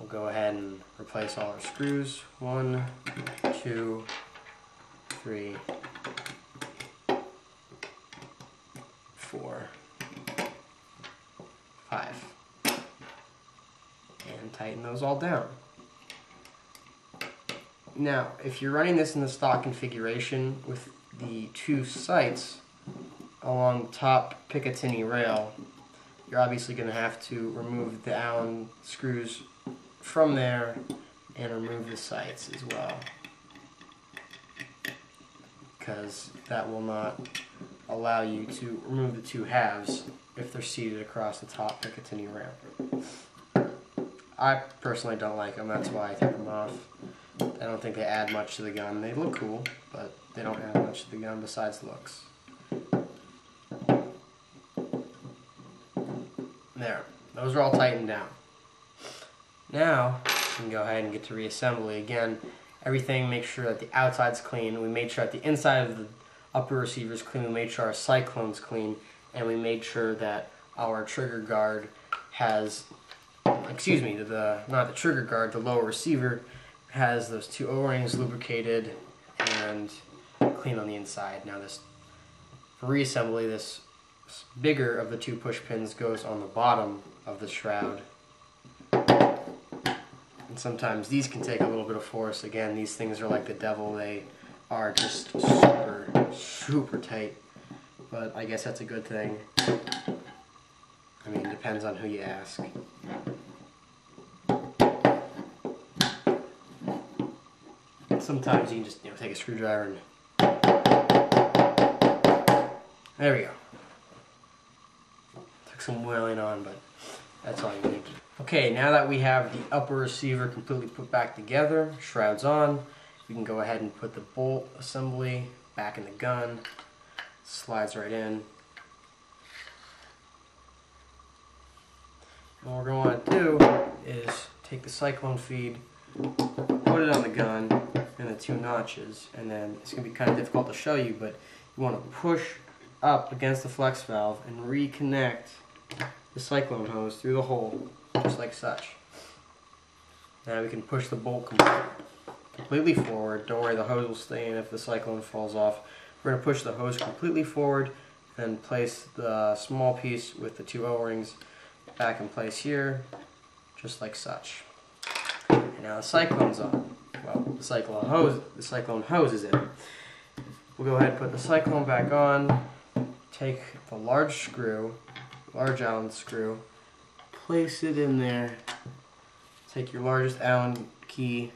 we'll go ahead and replace all our screws. 1, 2, 3, 4, 5. And tighten those all down. Now, if you're running this in the stock configuration with the 2 sights along the top Picatinny rail, you're obviously going to have to remove the Allen screws from there and remove the sights as well, because that will not allow you to remove the 2 halves if they're seated across the top Picatinny rail. I personally don't like them, that's why I took them off. I don't think they add much to the gun. They look cool, but they don't add much to the gun besides looks. There, those are all tightened down. Now, we can go ahead and get to reassembly. Again, everything, make sure that the outside's clean. We made sure that the inside of the upper receiver is clean. We made sure our cyclone's clean. And we made sure that our trigger guard has, not the trigger guard, the lower receiver has those 2 O-rings lubricated and clean on the inside. Now this, for reassembly, this bigger of the 2 push pins goes on the bottom of the shroud. And sometimes these can take a little bit of force. Again, these things are like the devil. They are just super, super tight. But I guess that's a good thing. I mean, it depends on who you ask. Sometimes you can just take a screwdriver and there we go. Took some wailing on, but that's all you need. Okay, now that we have the upper receiver completely put back together, shrouds on, we can go ahead and put the bolt assembly back in the gun. Slides right in. And what we're going to want to do is take the cyclone feed, put it on the gun in the 2 notches, and then it's going to be kind of difficult to show you, but you want to push up against the flex valve and reconnect the cyclone hose through the hole, just like such. Now we can push the bolt completely forward. Don't worry, the hose will stay in if the cyclone falls off. We're going to push the hose completely forward and place the small piece with the 2 O-rings back in place here, just like such. And now the cyclone's on. Well, the cyclone hose is in. We'll go ahead and put the cyclone back on, take the large Allen screw, place it in there, take your largest Allen key,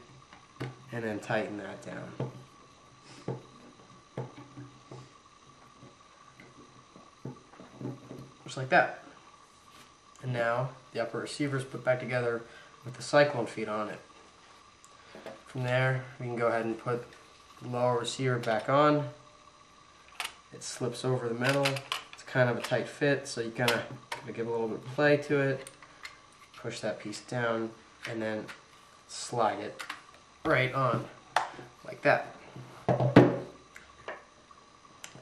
and then tighten that down. Just like that. And now the upper receiver is put back together with the cyclone feed on it. From there, we can go ahead and put the lower receiver back on. It slips over the metal. It's kind of a tight fit, so you kind of give a little bit of play to it. Push that piece down, and then slide it right on, like that.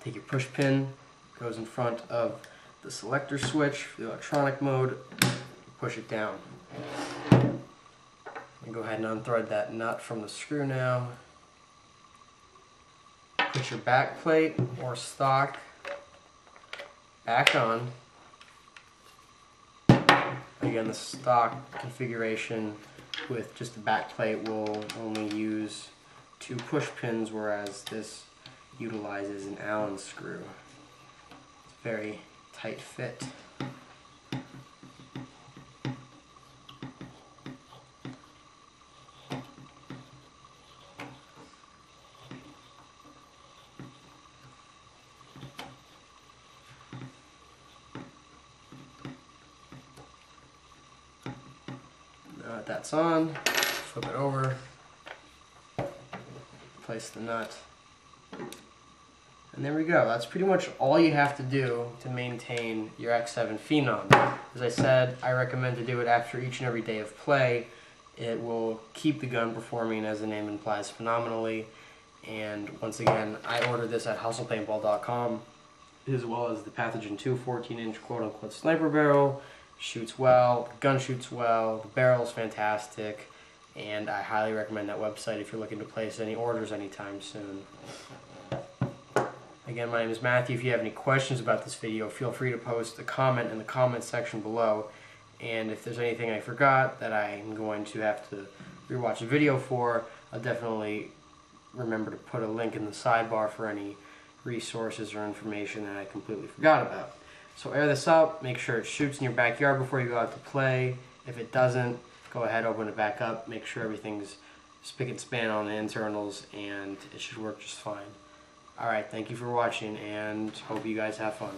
Take your push pin, goes in front of the selector switch for the electronic mode, push it down. And go ahead and unthread that nut from the screw now. Put your back plate or stock back on. Again, the stock configuration with just the back plate will only use 2 push pins, whereas this utilizes an Allen screw. It's very tight fit. Now that that's on, flip it over, place the nut, and there we go. That's pretty much all you have to do to maintain your X7 Phenom. As I said, I recommend to do it after each and every day of play. It will keep the gun performing, as the name implies, phenomenally. And once again, I ordered this at hustlepaintball.com, as well as the Pathogen 2 14-inch quote-unquote sniper barrel, shoots well, the gun shoots well, the barrel's fantastic, and I highly recommend that website if you're looking to place any orders anytime soon. Again, my name is Matthew. If you have any questions about this video, feel free to post a comment in the comment section below. And if there's anything I forgot that I'm going to have to rewatch a video for, I'll definitely remember to put a link in the sidebar for any resources or information that I completely forgot about. So air this up, make sure it shoots in your backyard before you go out to play. If it doesn't, go ahead, open it back up, make sure everything's spick and span on the internals, and it should work just fine. Alright, thank you for watching, and hope you guys have fun.